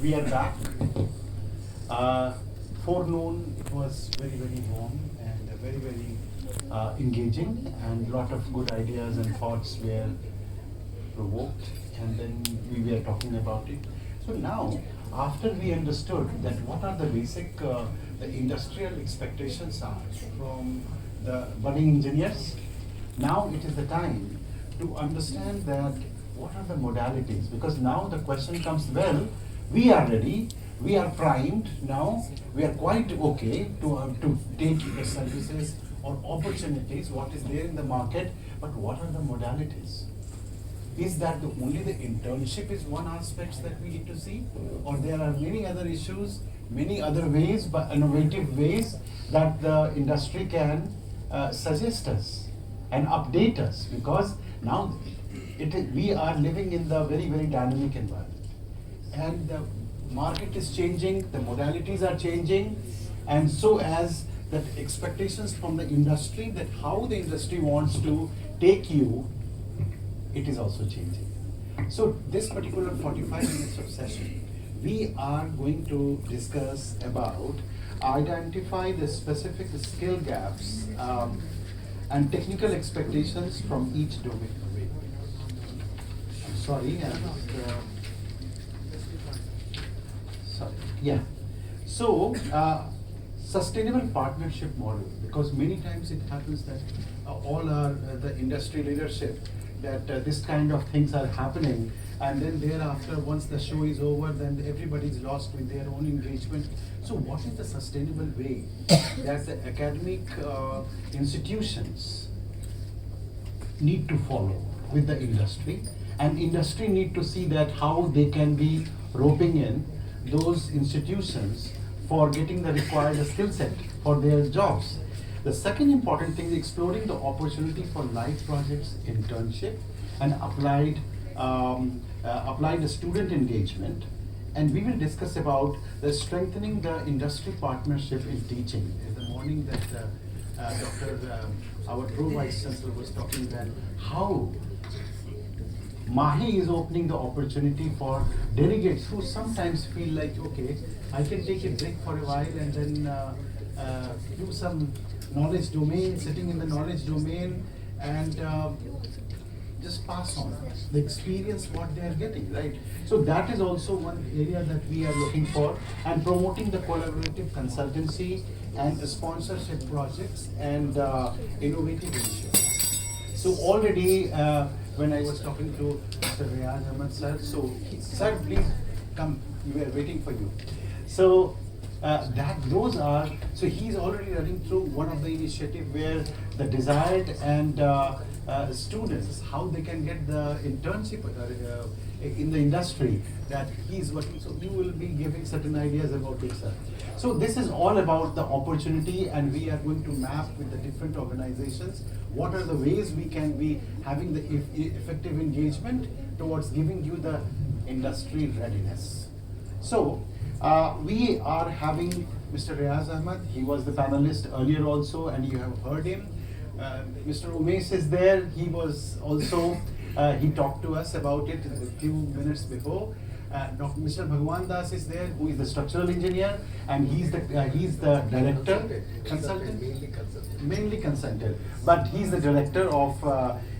We are back. Forenoon, it was very, very warm and very, very engaging, and lot of good ideas and thoughts were provoked, and then we were talking about it. So now, after we understood that what are the basic the industrial expectations are from the budding engineers, now it is the time to understand that what are the modalities, because now the question comes, well, we are ready, we are primed now, we are quite okay to take the services or opportunities, what is there in the market, but what are the modalities? Is that only the internship is one aspect that we need to see, or there are many other issues, many other ways, but innovative ways that the industry can suggest us and update us, because now we are living in the very, very dynamic environment, and the market is changing, the modalities are changing, and so as that expectations from the industry, that how the industry wants to take you, it is also changing. So this particular 45 minutes of session, we are going to discuss about identify the specific skill gaps and technical expectations from each domain. I'm sorry, sorry. Yeah. So sustainable partnership model, because many times it happens that all our the industry leadership, that this kind of things are happening, and then thereafter once the show is over, then everybody's lost with their own engagement. So what is the sustainable way that the academic institutions need to follow with the industry, and industry need to see that how they can be roping in those institutions for getting the required skill set for their jobs. The second important thing is exploring the opportunity for live projects, internship, and applied student engagement. And we will discuss about the strengthening the industry partnership in teaching. In the morning that our Pro Vice Chancellor was talking that how Mahi is opening the opportunity for delegates who sometimes feel like, okay, I can take a break for a while and then do some knowledge domain, sitting in the knowledge domain, and just pass on the experience what they are getting, right? So that is also one area that we are looking for, and promoting the collaborative consultancy and sponsorship projects and innovative initiatives. So already when I was talking to Mr. Riaz Ahmed sir, so sir, please come, we are waiting for you. So those are, so he's already running through one of the initiative where the desired and students, how they can get the internship in the industry that he's working. So you will be giving certain ideas about it, sir. So this is all about the opportunity, and we are going to map with the different organizations what are the ways we can be having the effective engagement towards giving you the industry readiness. So we are having Mr. Riaz Ahmed. He was the panelist earlier also, and you have heard him. Mr. Umesh is there. He was also, he talked to us about it a few minutes before. Mr. Bhagwan Das is there, who is the structural engineer, and he's the director, consultant, mainly consultant, but he's the director of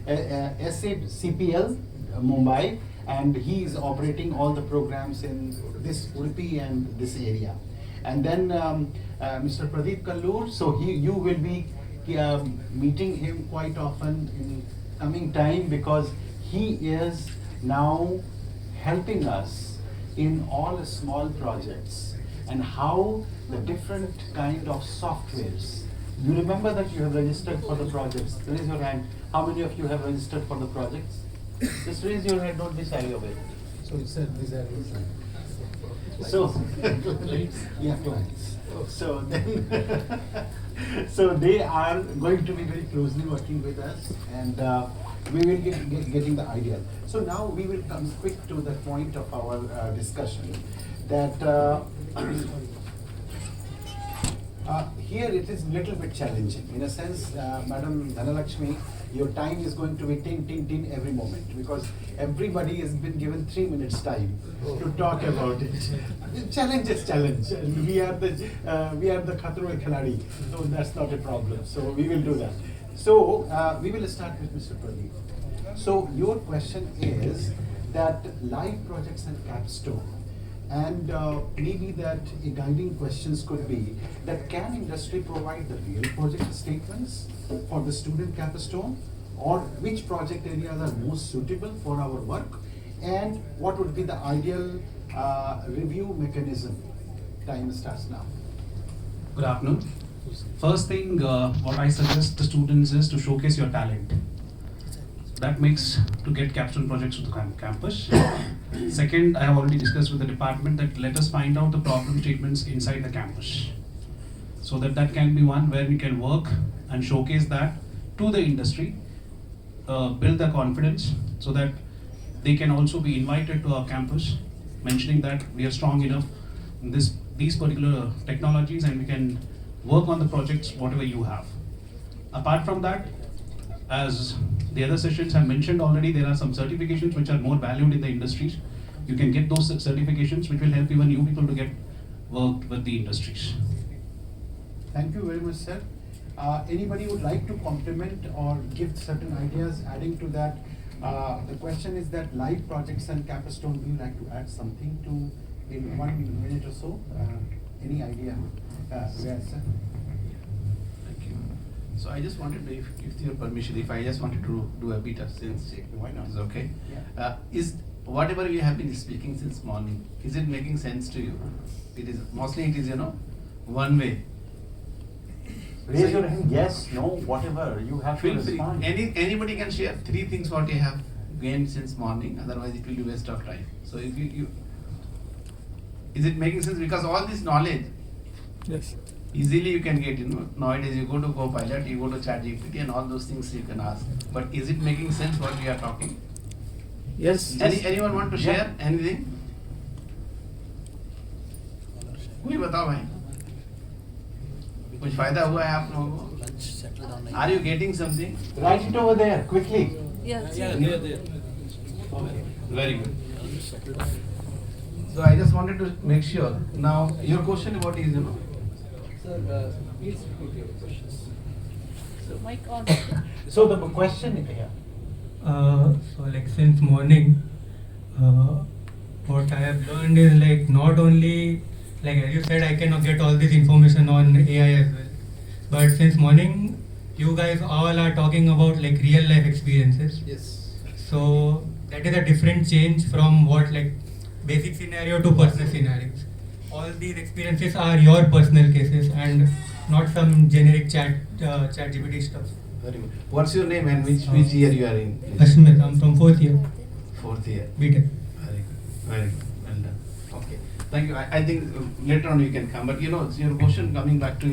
SACPL Mumbai, and he is operating all the programs in this Udupi and this area. And then Mr. Pradeep Kallur, so you will be meeting him quite often in coming time, because he is now helping us in all small projects and how the different kind of softwares. You remember that you have registered for the projects. Raise your hand. How many of you have registered for the projects? Just raise your hand, don't be shy of it. So you said these are So, yeah, clients. So then, so they are going to be very closely working with us, and we will getting the idea. So now we will come quick to the point of our discussion, that here it is little bit challenging. In a sense, Madam Dhanalakshmi Your time is going to be tin, tin, tin every moment because everybody has been given 3 minutes time to talk about it. Challenge is challenge. And we are the Khatro Mein Khiladi, so that's not a problem. So we will do that. So we will start with Mr. Pradeep. So your question is that live projects and capstone, and maybe that guiding questions could be that can industry provide the real project statements for the student capstone, or which project areas are most suitable for our work, and what would be the ideal review mechanism? Time starts now. Good afternoon. First thing, what I suggest the students is to showcase your talent. That makes to get capstone projects to the campus. Second, I have already discussed with the department that let us find out the problem statements inside the campus. So that can be one where we can work and showcase that to the industry, build their confidence so that they can also be invited to our campus, mentioning that we are strong enough in these particular technologies and we can work on the projects whatever you have. Apart from that, as the other sessions have mentioned already, there are some certifications which are more valued in the industries. You can get those certifications which will help even you people to get work with the industries. Thank you very much, sir. Anybody would like to compliment or give certain ideas adding to that? The question is that live projects and capstone, would you like to add something to in 1 minute or so? Any idea? Yes, sir. Thank you. So I just wanted to, if with your permission, if I just wanted to do a bit of sense check. Why not? Is okay? Yeah. Is whatever you have been speaking since morning, is it making sense to you? It is, mostly it is, one way. Raise your hand, yes, no, whatever, you have to Feel free. respond. Anybody can share 3 things what you have gained since morning, otherwise it will be waste of time. So if you is it making sense? Because all this knowledge, Yes. easily you can get, nowadays you go to Copilot, you go to ChatGPT and all those things you can ask. But is it making sense what we are talking? Yes. Anyone want to Yeah. share anything? कोई बताओ भाई कुछ फायदा हुआ है आप लोगों को? Are you getting something? Write it over there, quickly. Yes. Very good. So I just wanted to make sure. Now your question what is, Sir, please repeat your questions. Mic on. So the question here. So like since morning, what I have learned is like not only like as you said I cannot get all this information on AI as well, but since morning you guys all are talking about like real life experiences. yes. So that is a different change from what like basic scenario to personal scenarios. All these experiences are your personal cases and not some generic chat GPT stuff. Very good. What's your name and which year you are in? Ashmit, I'm from 4th year, 4th year. BTech. Very good. Very good. Well done. Okay. Thank you. I think later on you can come. But your question coming back to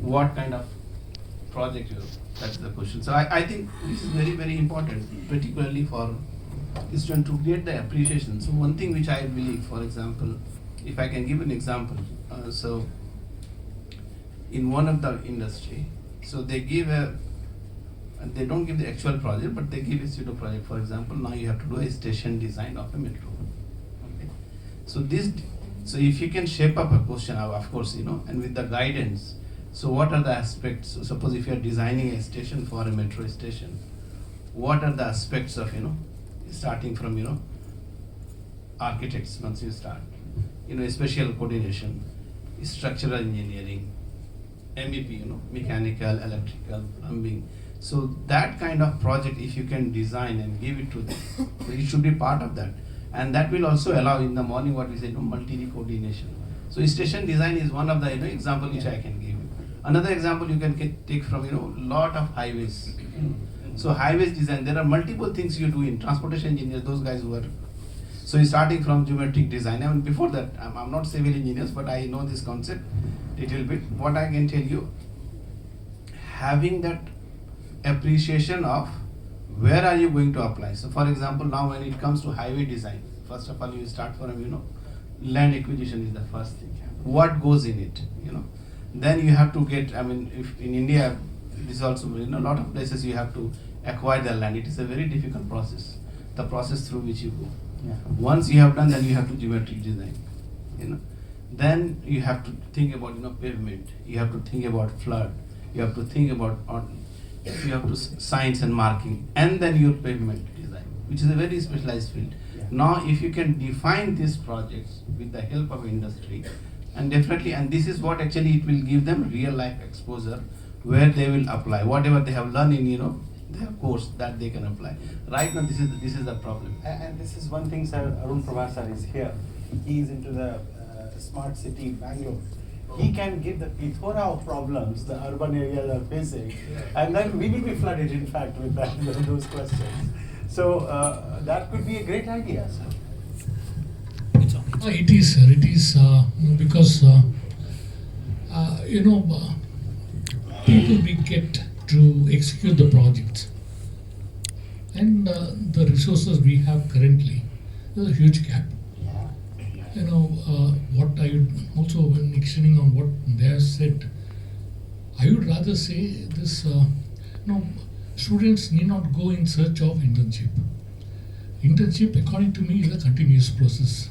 what kind of project that's the question. So I think this is very, very important, particularly for students to get the appreciation. So one thing which I believe, for example, if I can give an example, so in one of the industry, so they give they don't give the actual project, but they give a pseudo project. For example, now you have to do a station design of a metro. Okay. So if you can shape up a question, of course, and with the guidance. So what are the aspects? So suppose if you are designing a station for a metro station, what are the aspects of starting from architects once you start, spatial coordination, structural engineering, MEP, mechanical, electrical, plumbing. So that kind of project, if you can design and give it to them, so it should be part of that. And that will also allow in the morning what we say, multi-coordination. So station design is one of the example which I can give. Another example you can take from lot of highways. So highways design, there are multiple things you do in transportation engineers, those guys who are. So starting from geometric design. I mean before that, I'm not civil engineers, but I know this concept little bit. What I can tell you, having that appreciation of where are you going to apply. So for example, now when it comes to highway design, first of all you start from land acquisition is the first thing. What goes in it, Then you have to get, if in India this also, a lot of places you have to acquire the land. It is a very difficult process, the process through which you go. Yeah. Once you have done, then you have to geometric design, Then you have to think about, pavement. You have to think about flood. You have to think about, you have to science and marking, and then your pavement design, which is a very specialized field. Yeah. Now, if you can define these projects with the help of industry, and definitely, and this is what actually it will give them real life exposure, where they will apply whatever they have learned in, their course, that they can apply. Right now, this is the problem. And this is one thing, sir. Arun Pramar sir is here. He is into the smart city Bangalore. He can give the plethora of problems the urban areas are facing, and then we will be flooded, in fact, with those questions. So that could be a great idea, sir. It is, sir. It is because people we get to execute the projects, and the resources we have currently, there's a huge gap. What I would also, when extending on what they have said, I would rather say this: students need not go in search of internship. Internship, according to me, is a continuous process.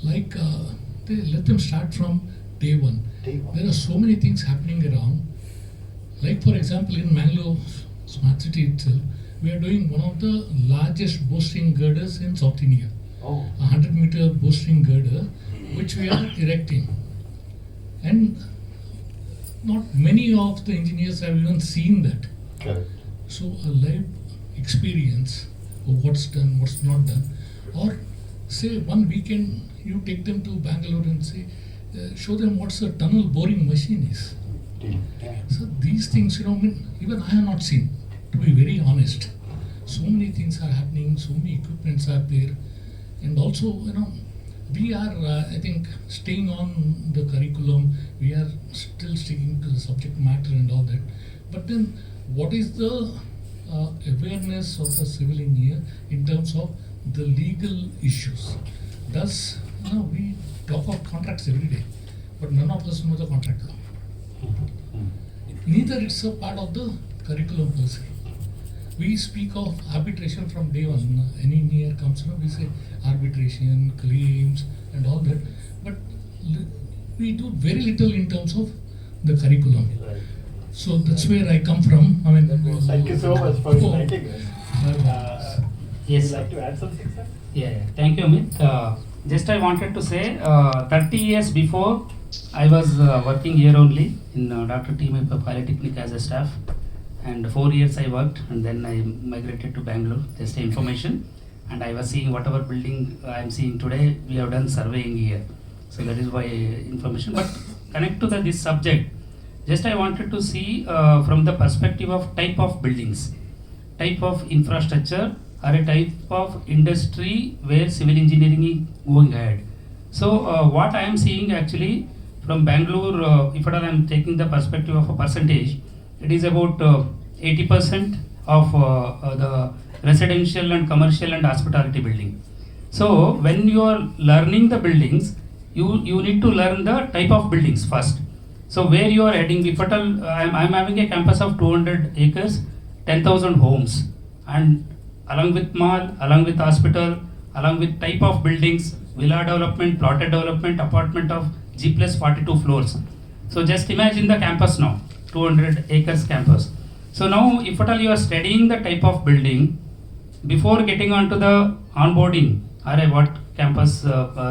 They let them start from day one. There are so many things happening around. Like, for example, in Mangalore Smart City itself, we are doing one of the largest bowstring girders in South India. Oh. 100-meter bowstring girder, which we are erecting. And not many of the engineers have even seen that. Correct. So a live experience of what's done, what's not done. Or say one weekend you take them to Bangalore and say, show them what's a tunnel boring machine is. Yeah. So these things, even I have not seen, to be very honest. So many things are happening, so many equipments are there. And also, we are, I think, staying on the curriculum. We are still sticking to the subject matter and all that. But then, what is the awareness of a civil engineer in terms of the legal issues? Thus, we talk of contracts every day, but none of us know the contract law. Neither it's a part of the curriculum per se. We speak of arbitration from day one. Any engineer comes, we say arbitration, claims, and all that. But we do very little in terms of the curriculum. Right. So that's where I come from. Thank you so much for inviting us. Yes, Would you sir. like to add something, sir? Yeah. Thank you, Amit. Just I wanted to say, 30 years before, I was working here only in Dr. T. Mehta Polytechnic as a staff. And 4 years I worked, and then I migrated to Bangalore, just information. And I was seeing whatever building I am seeing today, we have done surveying here. So that is why information. But connect to this subject, just I wanted to see from the perspective of type of buildings, type of infrastructure, or a type of industry where civil engineering is going ahead. So what I am seeing actually from Bangalore, if at all I am taking the perspective of a percentage, it is about 80% of the residential and commercial and hospitality building. So when you are learning the buildings, you need to learn the type of buildings first. So where you are heading, if at all, I'm having a campus of 200 acres, 10,000 homes, and along with mall, along with hospital, along with type of buildings, villa development, plotted development, apartment of G plus 42 floors. So just imagine the campus now, 200 acres campus. So now if at all you are studying the type of building, before getting onto the onboarding or what campus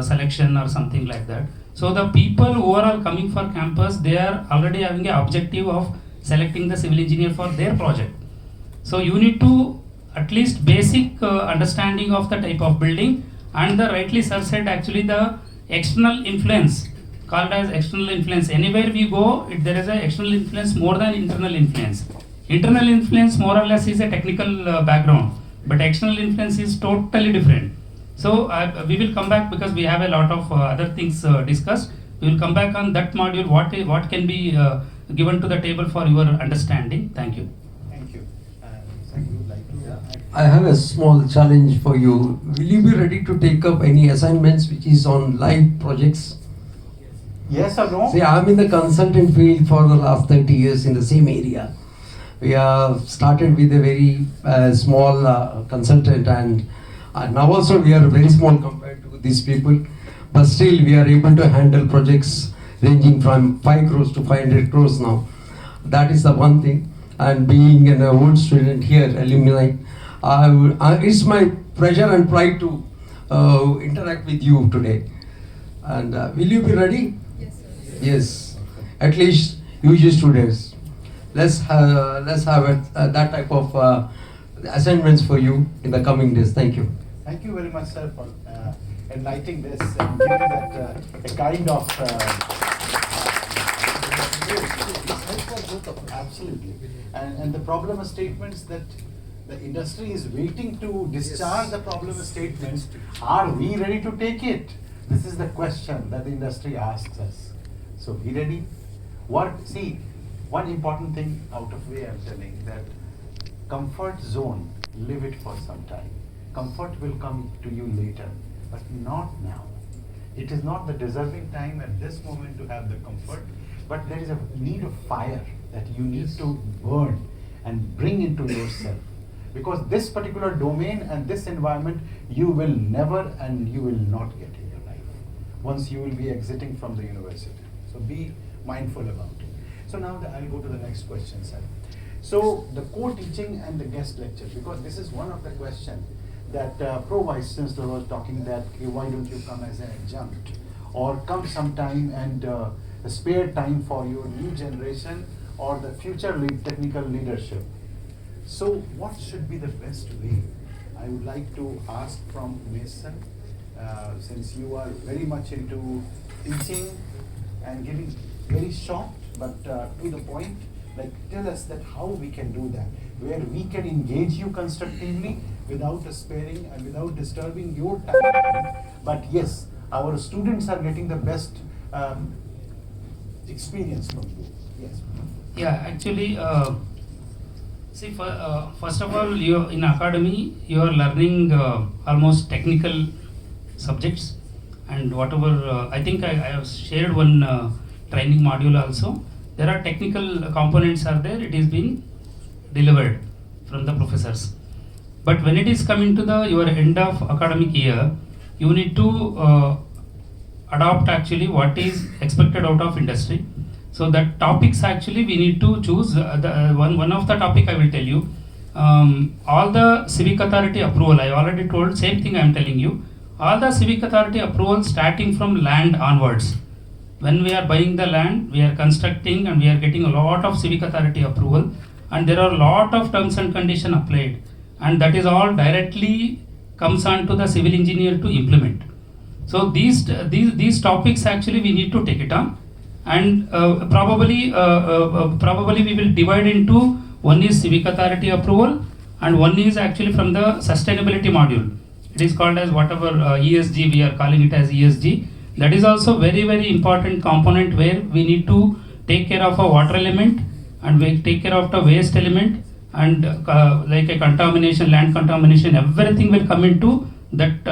selection or something like that. So the people who are all coming for campus, they are already having an objective of selecting the civil engineer for their project. So you need to at least basic understanding of the type of building, and the rightly sir said actually the external influence, called as external influence. Anywhere we go, there is an external influence more than internal influence. Internal influence more or less is a technical background, but external influence is totally different. So we will come back because we have a lot of other things discussed. We will come back on that module, what can be given to the table for your understanding. Thank you. Thank you. Sir, you would like to add? I have a small challenge for you. Will you be ready to take up any assignments which is on live projects? Yes or no? See, I'm in the consultant field for the last 30 years in the same area. We have started with a very small consultant, and now also we are very small compared to these people, but still we are able to handle projects ranging from 5 crores to 500 crores now. That is the one thing. And being an old student here, alumni, it's my pleasure and pride to interact with you today. And will you be ready? Yes, sir. Yes, at least UG students. Let's have that type of assignments for you in the coming days. Thank you. Thank you very much, sir, for enlightening this and giving that a kind of. Absolutely. And the problem statements that the industry is waiting to discharge the problem statements, are we ready to take it? This is the question that the industry asks us. So be ready. See, one important thing out of way I'm telling that comfort zone, live it for some time. Comfort will come to you later, but not now. It is not the deserving time at this moment to have the comfort, but there is a need of fire that you need to burn and bring into yourself. Because this particular domain and this environment, you will never and you will not get in your life once you will be exiting from the university. So be mindful about it. So now I'll go to the next question, sir. So the co-teaching and the guest lecture, because this is one of the questions that Pro Vice Chancellor was talking that why don't you come as an adjunct or come sometime and spare time for your new generation or the future technical leadership. So what should be the best way? I would like to ask from Mason, since you are very much into teaching and giving very short but to the point, like tell us that how we can do that, where we can engage you constructively without sparing and without disturbing your time. But yes, our students are getting the best experience from you. Yes. Yeah, actually, see, first of all, you in academy, you are learning almost technical subjects, and whatever, I think I have shared one training module also. There are technical components are there, it is being delivered from the professors. But when it is coming to your end of academic year, you need to adopt actually what is expected out of industry. So that topics actually we need to choose. One of the topic I will tell you, all the civic authority approval, I already told, same thing I am telling you. All the civic authority approval starting from land onwards. When we are buying the land, we are constructing and we are getting a lot of civic authority approval, and there are a lot of terms and conditions applied, and that is all directly comes on to the civil engineer to implement. So these topics actually we need to take it on, and probably we will divide into one is civic authority approval and one is actually from the sustainability module. It is called as whatever ESG, we are calling it as ESG. That is also very, very important component where we need to take care of a water element and we take care of the waste element and like a contamination, land contamination, everything will come into that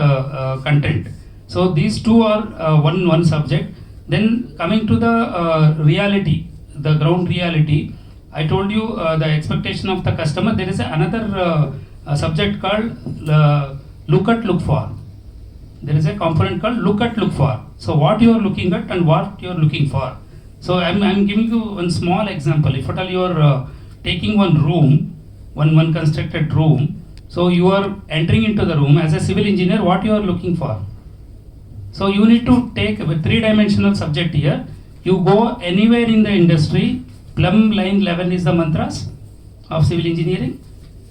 content. So these two are one subject. Then coming to the reality, the ground reality, I told you the expectation of the customer. There is another subject called look for. There is a component called look for. So what you are looking at and what you are looking for. So I'm giving you one small example. If at all you are taking one room, one constructed room, so you are entering into the room as a civil engineer, what you are looking for. So you need to take a three-dimensional subject here. You go anywhere in the industry, plumb line level is the mantras of civil engineering.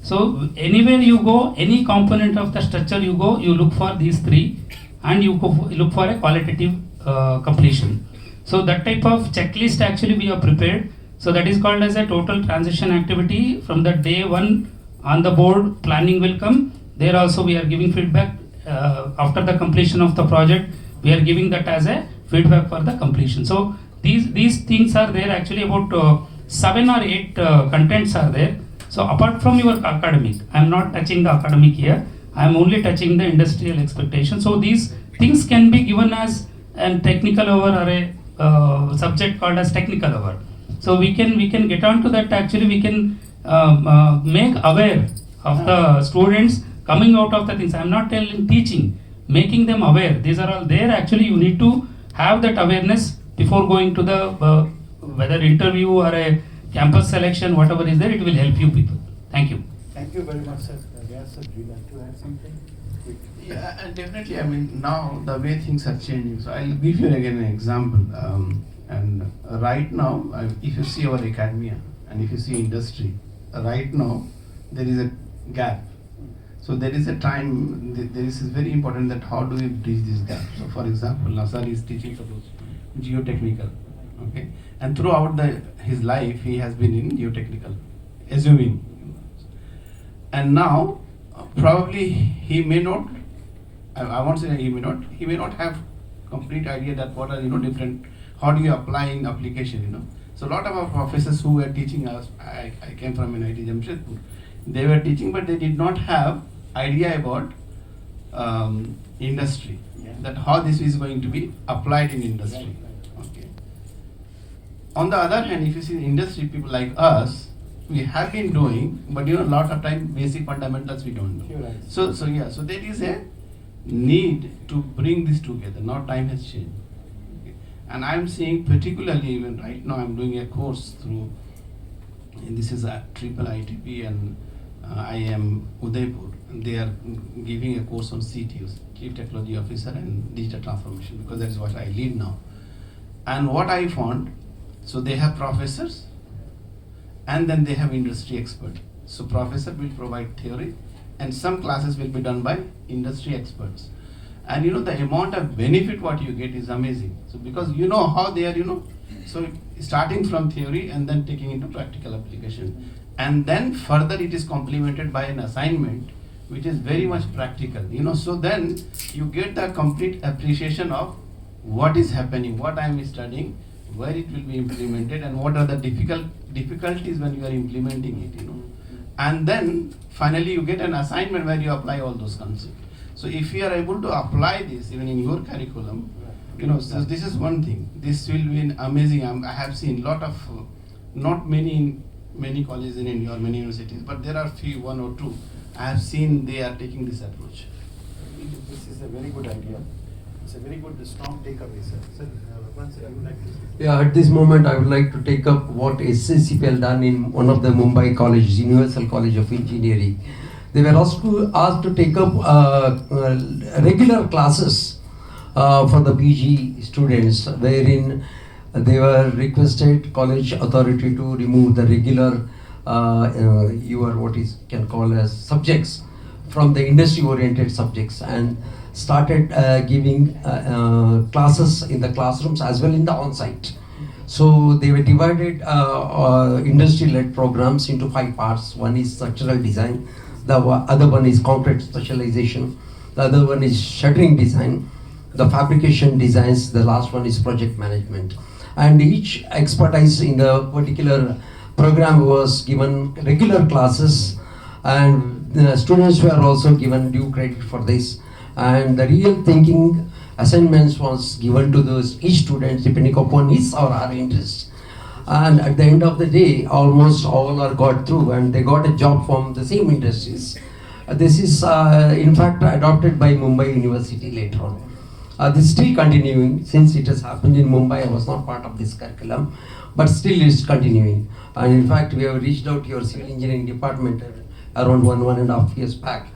So anywhere you go, any component of the structure you go, you look for these three and you look for a qualitative completion. So that type of checklist actually we have prepared. So that is called as a total transition activity. From the day one on the board, planning will come. There also we are giving feedback. After the completion of the project, we are giving that as a feedback for the completion. So these things are there actually about 7 or 8 contents are there. So apart from your academic, I am not touching the academic here. I am only touching the industrial expectation. So these things can be given as a technical hour or a subject called as technical hour. So we can get on to that. Actually, we can make aware of the students coming out of the things. I'm not telling teaching, making them aware. These are all there. Actually, you need to have that awareness before going to the whether interview or a campus selection, whatever is there. It will help you people. Thank you. Thank you very much, sir. Yes, sir, would you like to add something? Yeah, and definitely. I mean, now the way things are changing. So I'll give you again an example. And right now, if you see our academia and if you see industry, right now there is a gap. So there is a time. There is very important that how do we bridge this gap. So for example, Nasar is teaching suppose geotechnical, okay, and throughout his life he has been in geotechnical, assuming, and now probably he may not. I won't say he may not. He may not have complete idea that what are different. How do you apply in application? So a lot of our professors who were teaching us, I came from an IT Jamshedpur. They were teaching, but they did not have idea about industry. That how this is going to be applied in industry. Okay. On the other hand, if you see industry people like us, we have been doing, but a lot of time basic fundamentals we don't know. So there is a need to bring this together. Now time has changed, okay. And I'm seeing particularly even right now I'm doing a course through, and this is a triple ITP and IIM Udaipur, and they are giving a course on CTOs, Chief Technology Officer and Digital Transformation, because that is what I lead now. And what I found, so they have professors and then they have industry expert. So professor will provide theory and some classes will be done by industry experts. And the amount of benefit what you get is amazing. So because how they are, so starting from theory and then taking into practical application. And then further it is complemented by an assignment which is very much practical, so then you get the complete appreciation of what is happening, what I am studying, where it will be implemented and what are the difficulties when you are implementing it, And then finally you get an assignment where you apply all those concepts. So if you are able to apply this even in your curriculum, so this is one thing. This will be an amazing. I have seen lot of, not many colleges in India or many universities, but there are few, one or two. I have seen they are taking this approach. This is a very good idea. It's a very good, strong takeaway, sir. Sir, once you would like to say. Yeah, at this moment I would like to take up what SCCPL done in one of the Mumbai colleges, Universal College of Engineering. They were asked to take up regular classes for the PG students, wherein they were requested college authority to remove the regular can call as subjects from the industry-oriented subjects and started giving classes in the classrooms as well in the on-site. So they were divided industry-led programs into 5 parts. One is structural design, the other one is concrete specialization, the other one is shuttering design, the fabrication designs, the last one is project management. And each expertise in the particular program was given regular classes, and the students were also given due credit for this. And the real thinking assignments was given to those each student depending upon his or her interest. And at the end of the day, almost all are got through and they got a job from the same industries. This is in fact adopted by Mumbai University later on. This is still continuing. Since it has happened in Mumbai, I was not part of this curriculum, but still it's continuing. And in fact, we have reached out to your civil engineering department around 1.5 years back.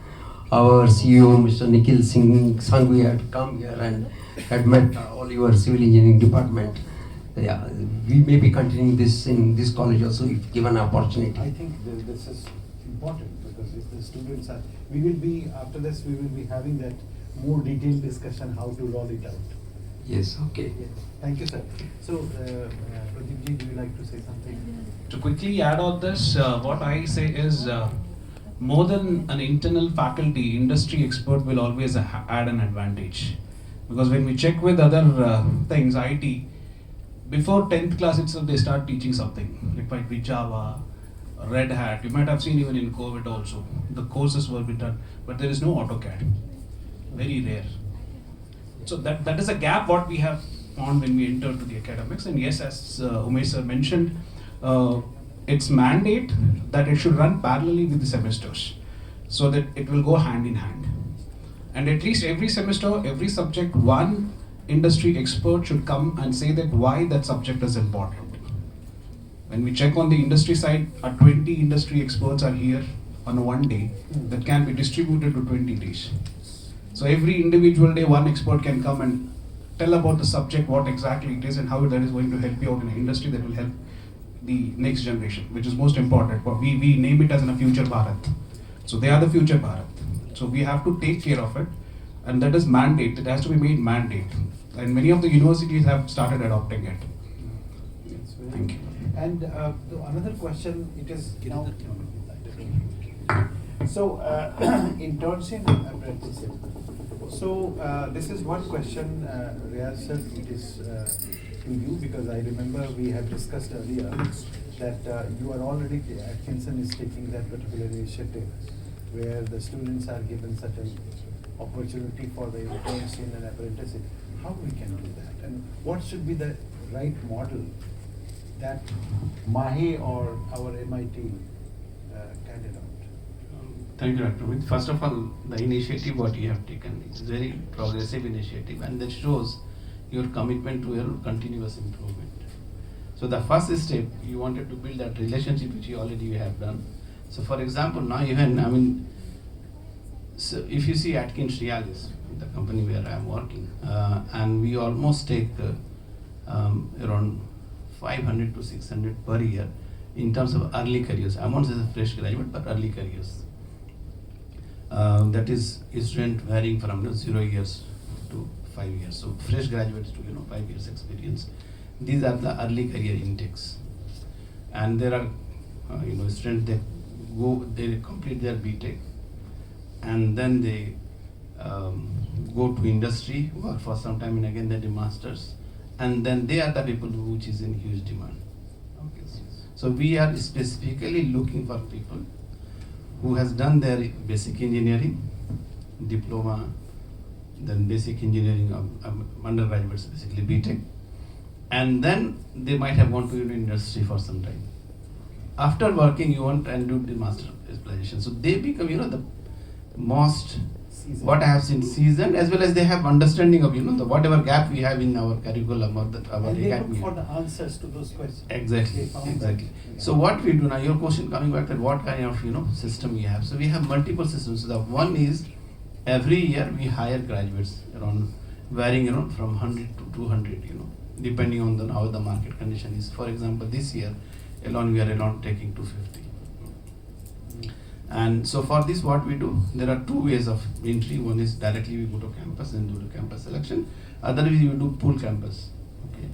Our CEO, Mr. Nikhil Singh Sangvi, had come here and had met all your civil engineering department. Yeah, we may be continuing this in this college also if given an opportunity. I think this is important because if the students are, we will be, after this, we will be having that more detailed discussion how to roll it out. Yes, okay. Yes. Thank you, sir. So, Pradeep ji, do you like to say something? To quickly add on this, what I say is more than an internal faculty, industry expert will always add an advantage. Because when we check with other things, IT, before 10th class itself, they start teaching something. It might be Java, Red Hat. You might have seen even in COVID also. The courses will be done, but there is no AutoCAD. Very rare. So that is a gap what we have on when we enter to the academics. And yes, as Umesh sir mentioned, it's mandate that it should run parallelly with the semesters, so that it will go hand in hand. And at least every semester, every subject, one industry expert should come and say that why that subject is important. When we check on the industry side, 20 industry experts are here on one day that can be distributed to 20 days. So every individual day, one expert can come and tell about the subject, what exactly it is and how that is going to help you out in an industry that will help the next generation, which is most important. But we name it as in a future Bharat. So they are the future Bharat. So we have to take care of it, and that is mandate. It has to be made mandate. And many of the universities have started adopting it. Thank you. And another question, it is now. So internship and apprenticeship. So this is one question, Riyaz sir, it is to you, because I remember we had discussed earlier that you are already, Atkinson is taking that particular initiative where the students are given certain opportunity for the internship and apprenticeship. How we can do that, and what should be the right model that MAHE or our MIT carried out? Thank you, Dr. Amit. First of all, the initiative what you have taken is very progressive initiative, and that shows your commitment to your continuous improvement. So the first step, you wanted to build that relationship which you already have done. So for example, now even, so if you see Atkins Realis, the company where I am working, and we almost take around 500 to 600 per year in terms of early careers. I won't say the fresh graduate, but early careers. That is student varying from 0 years to 5 years. So fresh graduates to 5 years experience. These are the early career intakes, and there are students they complete their BTech, and then they go to industry, work for some time, and again they do masters, and then they are the people which is in huge demand. Okay. So we are specifically looking for people who has done their basic engineering, diploma, then basic engineering undergraduates, basically BTech, and then they might have gone to industry for some time. After working, you want and do the master specialization. So they become, the most Season. what I have seen seasoned, as well as they have understanding of the whatever gap we have in our curriculum or our And they look academy. for the answers to those questions. Exactly, They found exactly. that. So what we do now, your question coming back that what kind of system we have. So we have multiple systems. So the one is every year we hire graduates around varying from 100 to 200, depending on how the market condition is. For example, this year alone we are taking 250. And so for this, what we do, there are two ways of entry. One is directly we go to campus and do the campus selection. Other way we do pool campus. Okay.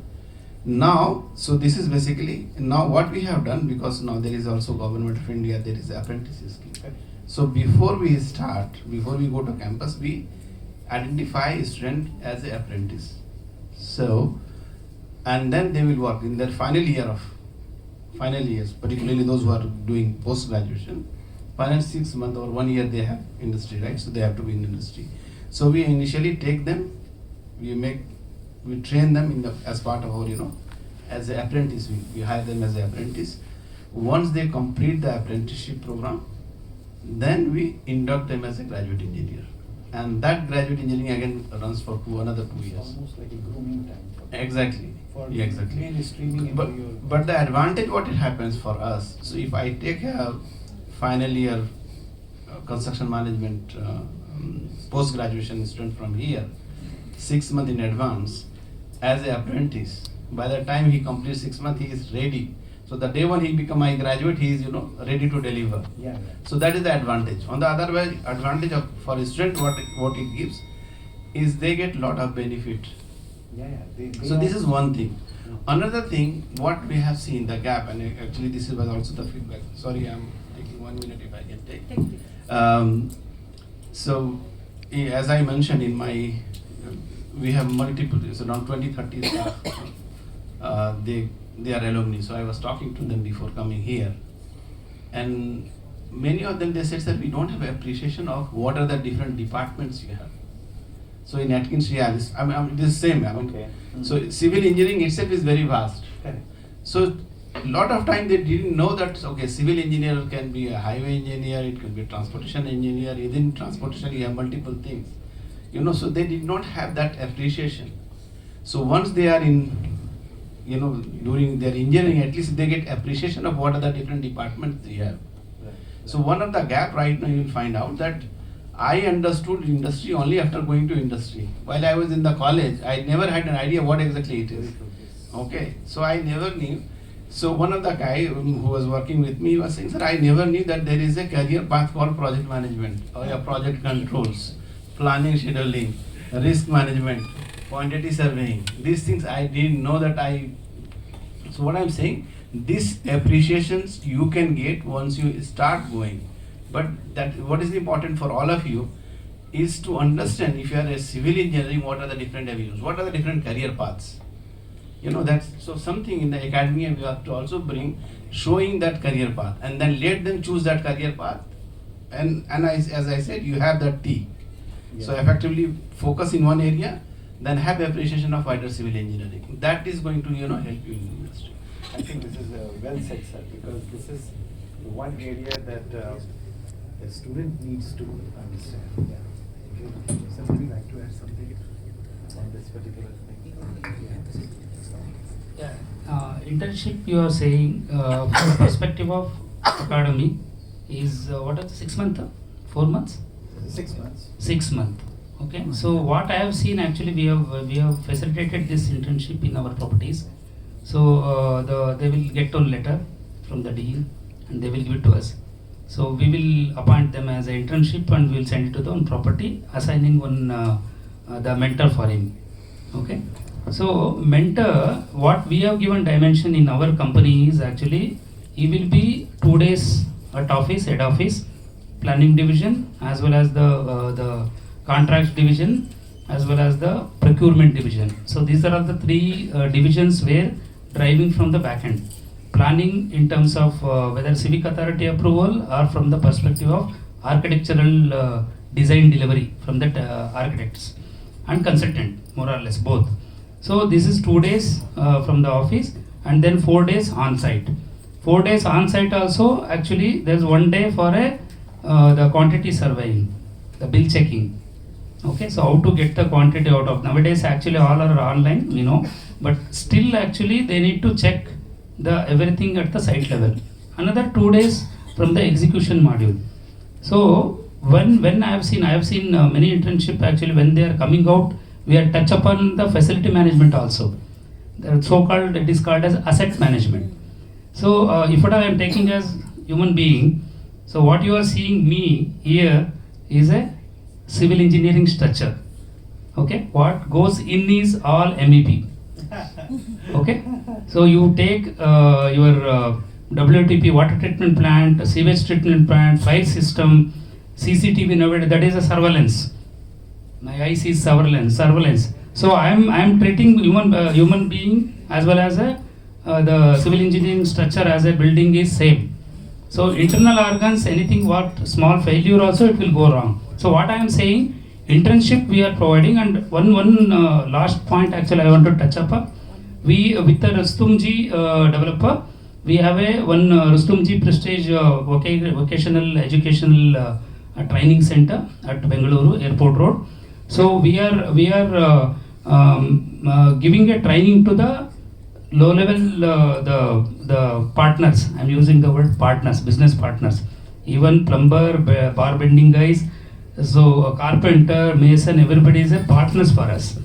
Now, so this is basically now what we have done, because now there is also Government of India, there is apprentices scheme. So before we go to campus, we identify a student as an apprentice. So, and then they will work in their final years, particularly those who are doing post-graduation. Final 6 months or 1 year they have industry, right? So they have to be in industry. So we initially take them, we train them as part of our, as an apprentice. We hire them as an apprentice. Once they complete the apprenticeship program, then we induct them as a graduate engineer. And that graduate engineering again runs for another 2 years. Almost like a grooming time. Exactly. For Exactly. mainstreaming into your. But the advantage what it happens for us, so if I take a final year construction management post-graduation student from here, 6 months in advance as an apprentice, by the time he completes 6 months, he is ready. So the day when he become a graduate, he is ready to deliver. Yeah. So that is the advantage. On the other way, advantage for a student, what it gives is they get lot of benefit. Yeah. They So this are- is one thing. Yeah. Another thing, what we have seen the gap, and actually this was also the feedback. Sorry, I'm taking 1 minute if I can take. So as I mentioned in my, we have multiple, so around 20-30 staff. They are alumni. So I was talking to them before coming here, and many of them they said that we don't have appreciation of what are the different departments you have. So in Atkins Realis, it is same. Okay. So civil engineering itself is very vast. Correct. So lot of time they didn't know that okay, civil engineer can be a highway engineer, it can be a transportation engineer. Within transportation you have multiple things. So they did not have that appreciation. So once they are in, during their engineering, at least they get appreciation of what are the different departments they have. So one of the gap right now you will find out that I understood industry only after going to industry. While I was in the college, I never had an idea what exactly it is. Okay, so I never knew. So one of the guy who was working with me was saying, sir, I never knew that there is a career path called project management or project controls, planning, scheduling, risk management, quantity surveying. These things I didn't know that So what I'm saying, these appreciations you can get once you start going. But that what is important for all of you is to understand if you are a civil engineering, what are the different avenues, what are the different career paths. That's so something in the academy we have to also bring, showing that career path and then let them choose that career path. And as I said, you have that T. So effectively focus in one area, then have appreciation of wider civil engineering. That is going to help you in the industry. I think this is well said, sir, because this is one area that the student needs to understand. Yeah. Okay. Sir, would you like to add something on this particular thing? Internship you are saying from the perspective of academy is what are the 6 months, 4 months? 6 months. 6 months. Okay. So what I have seen actually we have facilitated this internship in our properties. So they will get a letter from the dean and they will give it to us. So we will appoint them as an internship and we will send it to the own property, assigning one the mentor for him. Okay. So mentor, what we have given dimension in our company is actually he will be 2 days at office, head office, planning division, as well as the contracts division, as well as the procurement division. So these are all the 3 divisions where driving from the back end. Planning in terms of whether civic authority approval or from the perspective of architectural design delivery from the architects and consultant, more or less both. So this is 2 days from the office and then 4 days on site. 4 days on site also, actually there is 1 day for the quantity surveying, the bill checking. Okay, so how to get the quantity out of, nowadays actually all are online, but still actually they need to check the everything at the site level. Another 2 days from the execution module. So when I have seen many internship actually when they are coming out, we are touch upon the facility management also. The so-called, it is called as asset management. So if what I am taking as human being, so what you are seeing me here is a civil engineering structure. Okay, what goes in is all MEP. Okay, so you take your WTP, water treatment plant, sewage treatment plant, fire system, CCTV nowadays, that is a surveillance. My eyes is surveillance. So I am treating human being as well as the civil engineering structure as a building is same. So internal organs, anything what small failure also it will go wrong. So what I am saying, internship we are providing, and one last point actually I want to touch upon. We with the Rustomjee developer, we have one Rustomjee Prestige vocational educational training center at Bengaluru Airport Road. So we are giving a training to the low level the partners. I'm using the word partners, business partners, even plumber, bar bending guys. So carpenter, mason, everybody is a partners for us.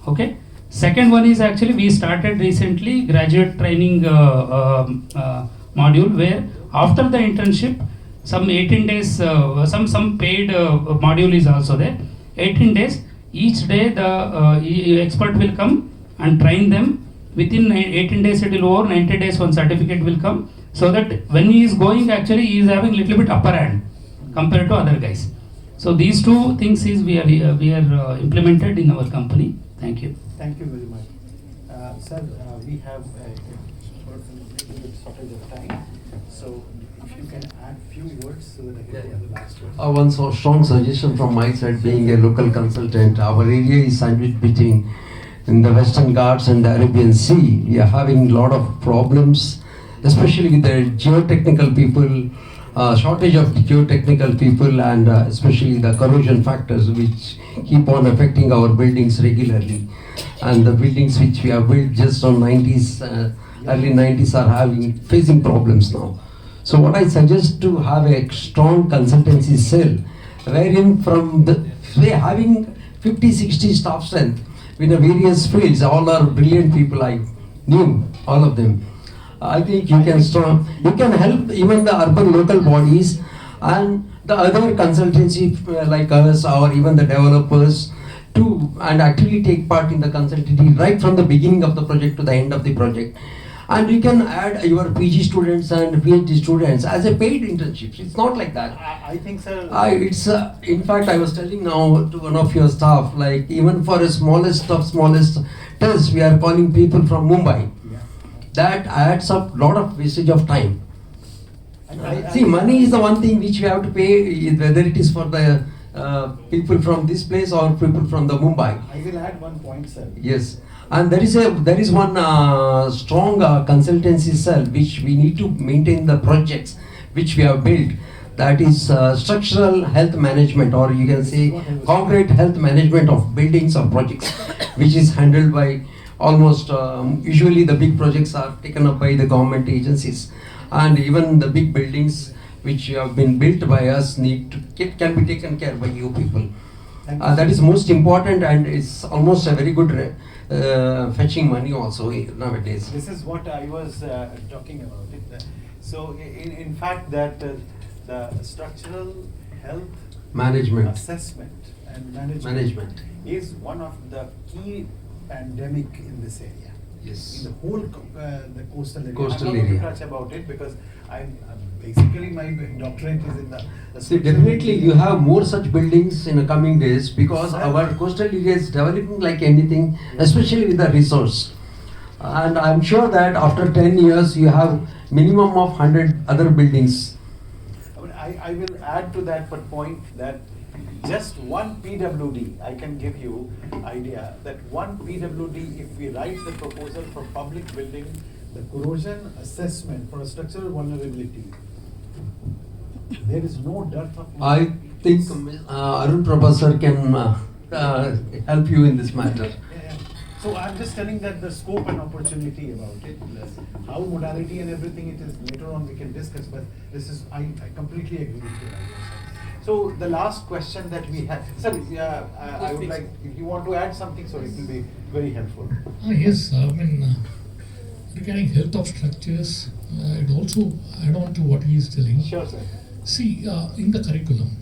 Okay. Second one is actually we started recently graduate training module where after the internship some 18 days some paid module is also there. 18 days, each day the expert will come and train them. Within 18 days it will over, 90 days one certificate will come, so that when he is going actually he is having little bit upper hand compared to other guys. So these 2 things is we are implemented in our company. Thank you. Thank you very much. Sir, we have a shortage of time. So if you can add few words so that I can go to the last one. One strong suggestion from my side, being a local consultant, our area is sandwiched between in the Western Ghats and the Arabian Sea. We are having a lot of problems, especially with the geotechnical people, shortage of geotechnical people, and especially the corrosion factors which keep on affecting our buildings regularly. And the buildings which we have built just on 90s, early 90s are facing problems now. So what I suggest to have a strong consultancy cell, wherein from the having 50-60 staff strength in the various fields, all are brilliant people. I knew all of them. I think you can help even the urban local bodies and the other consultancy like us, or even the developers, and actually take part in the consultancy right from the beginning of the project to the end of the project. And you can add your PG students and PhD students as a paid internships. It's not like that. I think, sir. It's in fact, I was telling now to one of your staff, like even for a smallest of smallest test, we are calling people from Mumbai. Yeah. That adds up lot of wastage of time. And See, money is the one thing which we have to pay, whether it is for the people from this place or people from the Mumbai. I will add one point, sir. Yes, and there is one strong consultancy cell which we need to maintain the projects which we have built. That is structural health management, or you can say concrete health management of buildings or projects, which is handled by almost usually the big projects are taken up by the government agencies, and even the big buildings which have been built by us can be taken care by you people. That is most important, and it's almost a very good fetching money also nowadays. This is what I was talking about. So, in fact, that the structural health Management. assessment and management is one of the key pandemic in this area. Yes. In the whole the coastal area. Coastal I'm not going area. to touch about it because I'm basically my doctorate is in the See, definitely you have more such buildings in the coming days, because our coastal area is developing like anything, especially with the resource. And I'm sure that after 10 years you have minimum of 100 other buildings. I will add to that point that just one PWD, I can give you idea that one PWD, if we write the proposal for public building, the corrosion assessment for a structural vulnerability, there is no dearth of. I think Arun Prabhasar can help you in this matter. Yeah. So I'm just telling that the scope and opportunity about it, how modality and everything it is, later on we can discuss, but this is, I completely agree with you. So the last question that we have, sir, I would like, if you want to add something, so it will be very helpful. Yes, I mean, regarding health of structures, it also add on to what he is telling. Sure, sir. See, in the curriculum,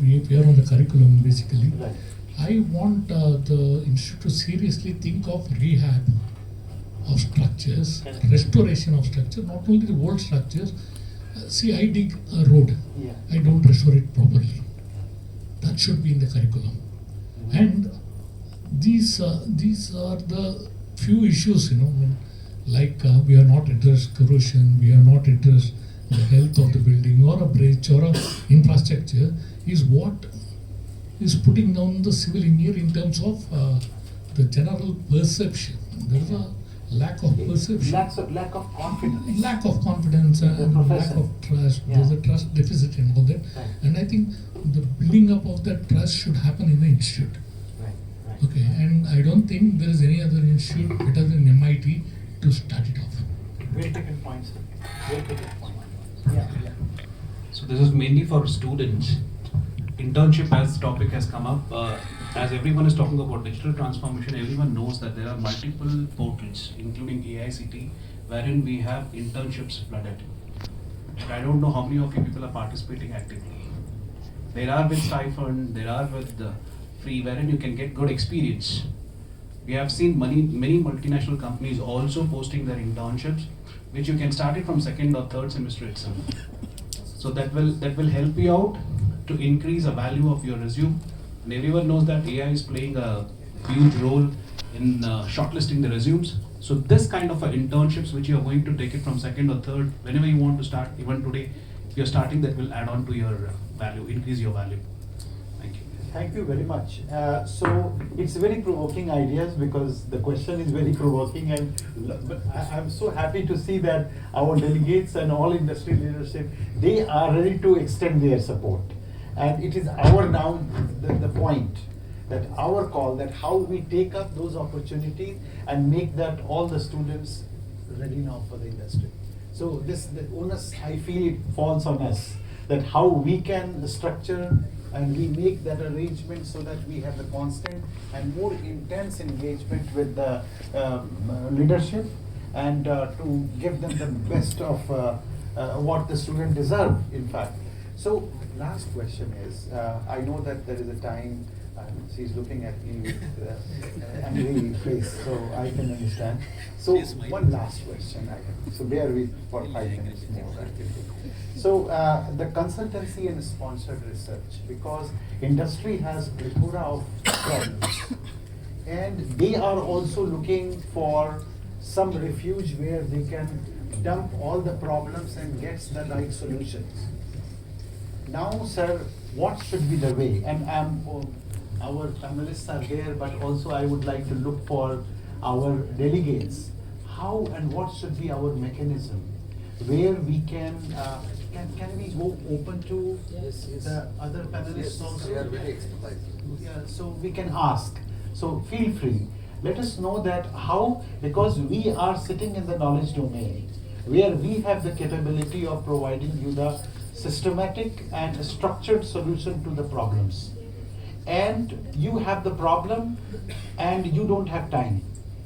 we are on the curriculum basically. Right. I want the institute to seriously think of rehab of structures, Correct. restoration of structure, not only the old structures. See, I dig a road, Yeah. I don't restore it properly. That should be in the curriculum. And these are the few issues, like we are not addressed corrosion, we are not addressed the health of the building or a bridge or a infrastructure, is what is putting down the civil engineer in terms of the general perception. There is a lack of perception. Lack of confidence. Lack of confidence and lack profession. of trust. Yeah. There's a trust deficit and all that. Right. And I think the building up of that trust should happen in the institute. Right, right. Okay, and I don't think there is any other institute better than MIT to start it off. Well taken point, sir. Well taken point. Yeah. So this is mainly for students. Internship as topic has come up. As everyone is talking about digital transformation, everyone knows that there are multiple portals, including AICT, wherein we have internships flooded. But I don't know how many of you people are participating actively. There are with stipend, there are with the free, wherein you can get good experience. We have seen many multinational companies also posting their internships, which you can start it from second or third semester itself. So that will help you out to increase the value of your resume. And everyone knows that AI is playing a huge role in shortlisting the resumes. So this kind of internships which you are going to take it from second or third, whenever you want to start, even today, if you're starting, that will add on to your value, increase your value. Thank you. Thank you very much. So it's very provoking ideas because the question is very provoking, and but I'm so happy to see that our delegates and all industry leadership, they are ready to extend their support. And it is our now the point, that our call, that how we take up those opportunities and make that all the students ready now for the industry. So the onus, I feel it falls on us, that how we can structure and we make that arrangement so that we have a constant and more intense engagement with the leadership, and to give them the best of what the student deserve, in fact. So last question is, I know that there is a time, she's looking at me with angry face, so I can understand. So one last question I have, so bear with for 5 minutes more. So the consultancy and sponsored research, because industry has plethora of problems, and they are also looking for some refuge where they can dump all the problems and get the right solutions. Now, sir, what should be the way? And our panelists are there, but also I would like to look for our delegates. How and what should be our mechanism where we can we go open to the other panelists also? They are very expertise. Yeah, so we can ask. So feel free. Let us know that how, because we are sitting in the knowledge domain where we have the capability of providing you the systematic and structured solution to the problems. And you have the problem and you don't have time.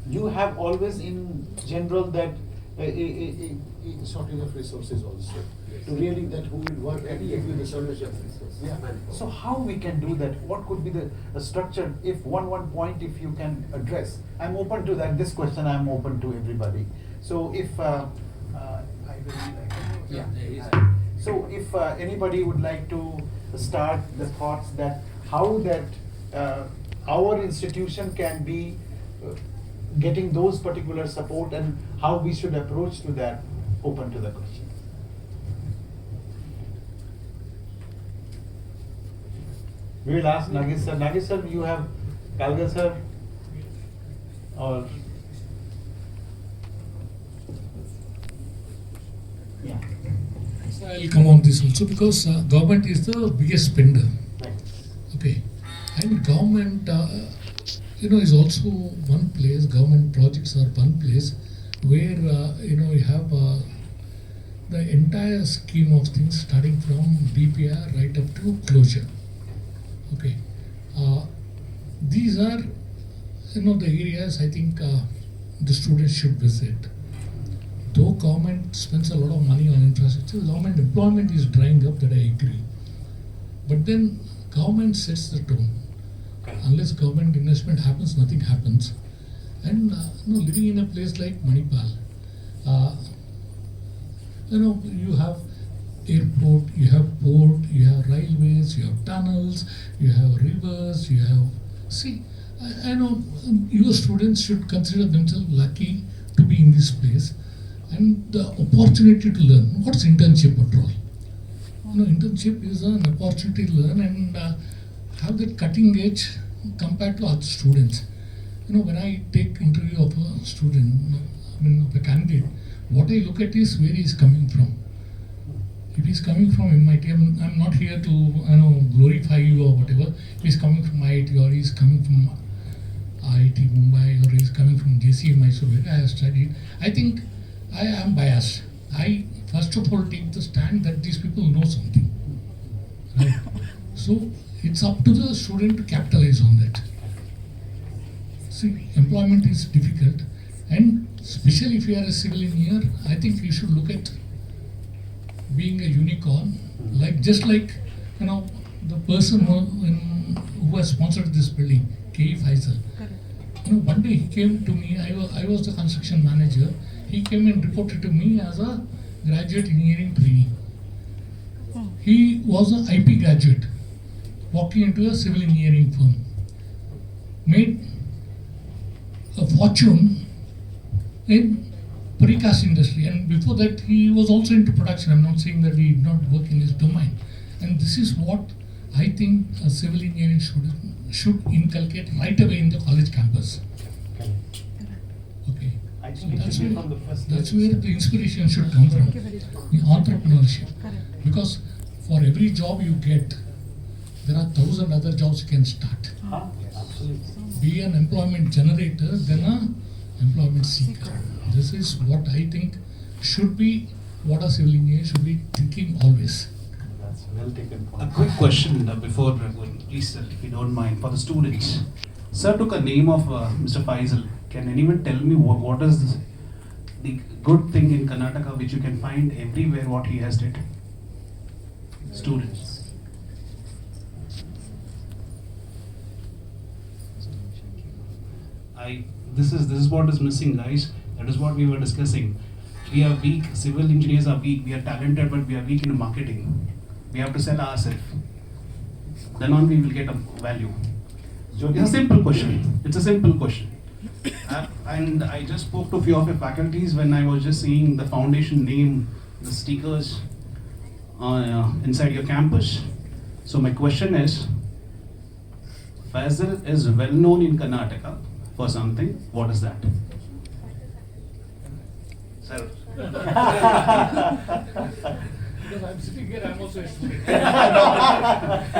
You have always in general that a shortage of resources also, to really that who will work and give you the solution. Yeah. So how we can do that? What could be the structure? If one point, if you can address, I'm open to that. This question I'm open to everybody. So if I will, yeah. So if anybody would like to start the thoughts that how that our institution can be getting those particular support and how we should approach to that, open to the question. We will ask Nagesh sir. Nagesh sir, you have Kalgal sir or yeah. So I'll come on this also, because government is the biggest spender. Right. Okay, and government, is also one place. Government projects are one place where you have the entire scheme of things, starting from DPR right up to closure. Okay, these are the areas I think the students should visit. Though government spends a lot of money on infrastructure, government employment is drying up, that I agree. But then government sets the tone. Unless government investment happens, nothing happens. And living in a place like Manipal, you have airport, you have port, you have railways, you have tunnels, you have rivers, you have... See, I know your students should consider themselves lucky to be in this place. And the opportunity to learn. What's internship after all? Internship is an opportunity to learn and have that cutting edge compared to other students. When I take interview of a student, of a candidate, what I look at is where he is coming from. If he is coming from MIT, I'm not here to glorify you or whatever. If he is coming from IIT or he is coming from IIT Mumbai or he is coming from JCA Mysore, where I have studied, I think I am biased. I first of all take the stand that these people know something. Right? So it's up to the student to capitalize on that. See, employment is difficult, and especially if you are a civil engineer, I think you should look at being a unicorn, just like the person who has sponsored this building, K.E. Faisal. One day he came to me. I was the construction manager. He came and reported to me as a graduate engineering trainee. He was an IP graduate, walking into a civil engineering firm. Made fortune in precast industry, and before that he was also into production. I'm not saying that he did not work in his domain, and this is what I think a civil engineering should inculcate right away in the college campus. Okay, I so think it that's should be where, from the first that's year. where the inspiration should come from, the entrepreneurship. Because for every job you get, there are 1,000 other jobs you can start. Absolutely. Be an employment generator than an employment seeker. This is what I think should be what a civil engineer should be thinking always. That's a well taken A point. quick question before going, please sir, if you don't mind, for the students. Sir took a name of Mr. Faisal. Can anyone tell me what is this, the good thing in Karnataka which you can find everywhere what he has did? Students. This is what is missing, guys. That is what we were discussing. We are weak. Civil engineers are weak. We are talented, but we are weak in marketing. We have to sell ourselves. Then on we will get a value. It's a simple question. It's a simple question. And I just spoke to a few of your faculties when I was just seeing the foundation name, the stickers inside your campus. So my question is, Faisal is well known in Karnataka for something. What is that? Sir. Because I'm sitting here, I'm also a student.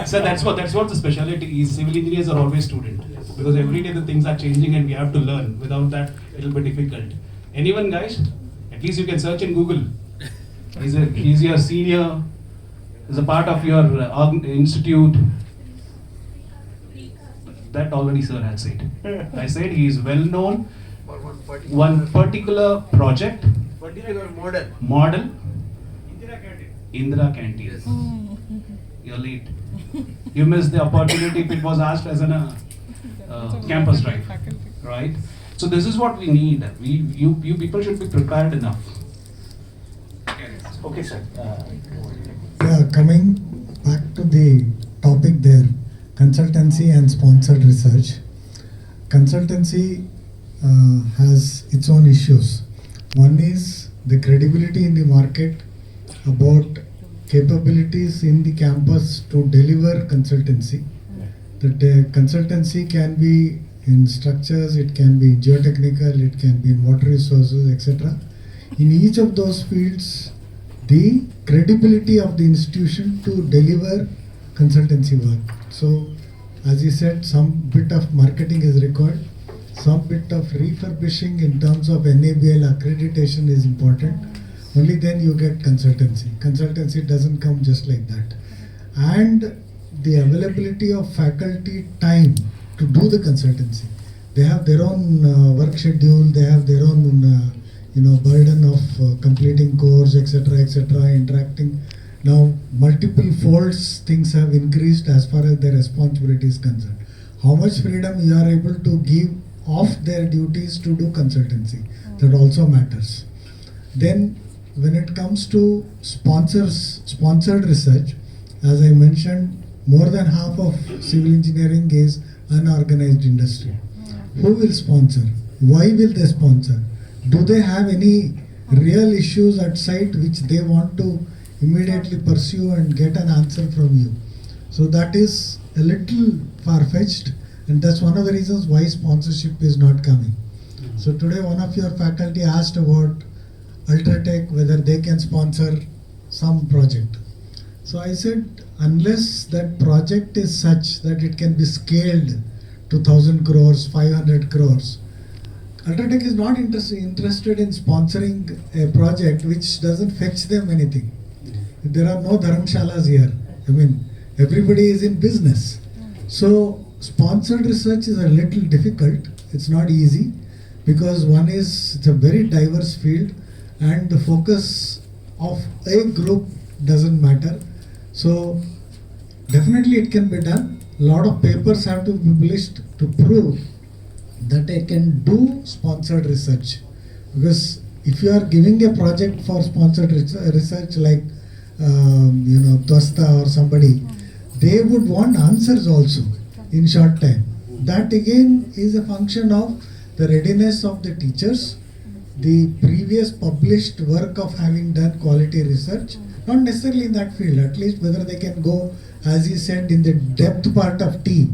So that's what the specialty is. Civil engineers are always student because every day the things are changing and we have to learn. Without that, it'll be difficult. Anyone, guys? At least you can search in Google. He's your senior. He's a part of your institute. That already sir had said. I said he is well known. One particular project. Particular model. Model. Indira Canteen. You're late. You missed the opportunity if it was asked as a campus drive, right? So this is what we need. You people should be prepared enough. Okay, sir. Yeah, coming back to the topic there, consultancy and sponsored research. Consultancy has its own issues. One is the credibility in the market about capabilities in the campus to deliver consultancy. That consultancy can be in structures, it can be geotechnical, it can be in water resources, etc. In each of those fields, the credibility of the institution to deliver consultancy work. So, as you said, some bit of marketing is required, some bit of refurbishing in terms of NABL accreditation is important. Only then you get consultancy. Consultancy doesn't come just like that. And the availability of faculty time to do the consultancy. They have their own work schedule, they have their own burden of completing course, etc., interacting. Now, multiple folds things have increased as far as their responsibility is concerned. How much freedom you are able to give off their duties to do consultancy, that also matters. Then, when it comes to sponsored research, as I mentioned, more than half of civil engineering is unorganized industry. Who will sponsor? Why will they sponsor? Do they have any real issues at site which they want to immediately pursue and get an answer from you? So that is a little far-fetched, and that's one of the reasons why sponsorship is not coming. So today one of your faculty asked about Ultratech, whether they can sponsor some project. So I said, unless that project is such that it can be scaled to 1,000 crores, 500 crores, Ultratech is not interested in sponsoring a project which doesn't fetch them anything. There are no dharamshalas here. I mean, everybody is in business. So sponsored research is a little difficult. It's not easy because one is, it's a very diverse field and the focus of a group doesn't matter. So definitely it can be done. A lot of papers have to be published to prove that I can do sponsored research. Because if you are giving a project for sponsored research like Tosta or somebody, they would want answers also in short time. That again is a function of the readiness of the teachers, the previous published work of having done quality research, not necessarily in that field, at least whether they can go, as he said, in the depth part of T,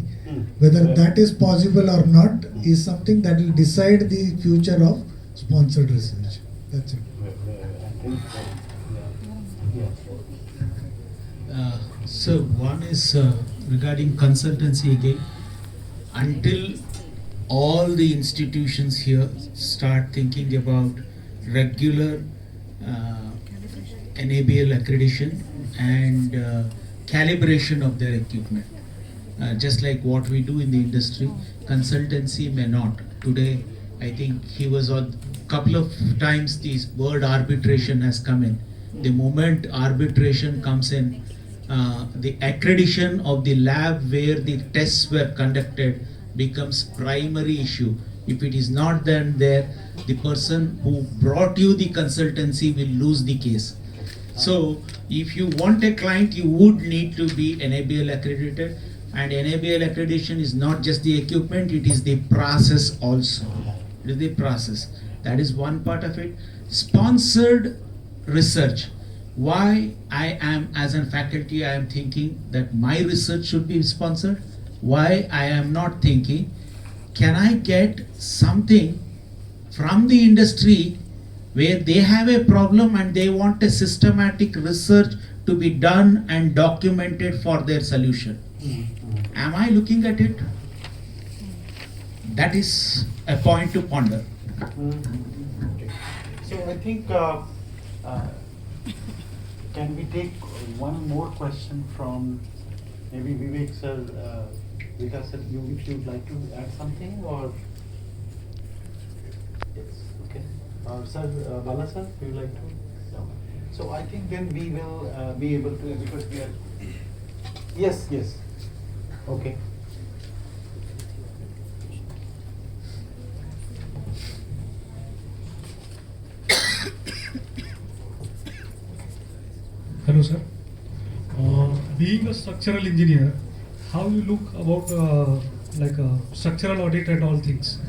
whether that is possible or not is something that will decide the future of sponsored research. That's it. So one is regarding consultancy again. Until all the institutions here start thinking about regular NABL accreditation and calibration of their equipment, just like what we do in the industry, consultancy may not. Today, I think he was on couple of times this word arbitration has come in. The moment arbitration comes in, the accreditation of the lab where the tests were conducted becomes primary issue. If it is not then there, the person who brought you the consultancy will lose the case. So if you want a client, you would need to be NABL accredited, and NABL accreditation is not just the equipment, it is the process also. It is the process. That is one part of it. Sponsored research. Why I am, as a faculty, I am thinking that my research should be sponsored. Why I am not thinking, can I get something from the industry where they have a problem and they want a systematic research to be done and documented for their solution. Am I looking at it? That is a point to ponder. Okay. So I think, can we take one more question from maybe Vivek sir, Vikas sir, if you'd like to add something, or? Yes, okay. Sir, Bala sir, would you like to? No. So I think then we will be able to, because we are, yes, yes, okay. Hello sir. Being a structural engineer, how you look about like a structural audit and all things?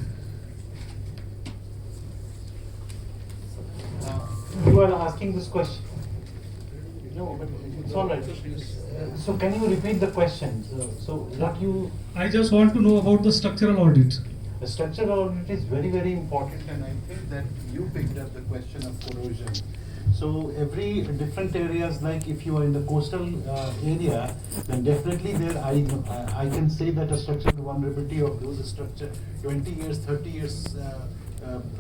You are asking this question? No, but it's all right. So can you repeat the question? So what you... I just want to know about the structural audit. The structural audit is very, very important, and I think that you picked up the question of corrosion. So every different areas, like if you are in the coastal area, then definitely there I can say that a structural vulnerability of those structure 20 years, 30 years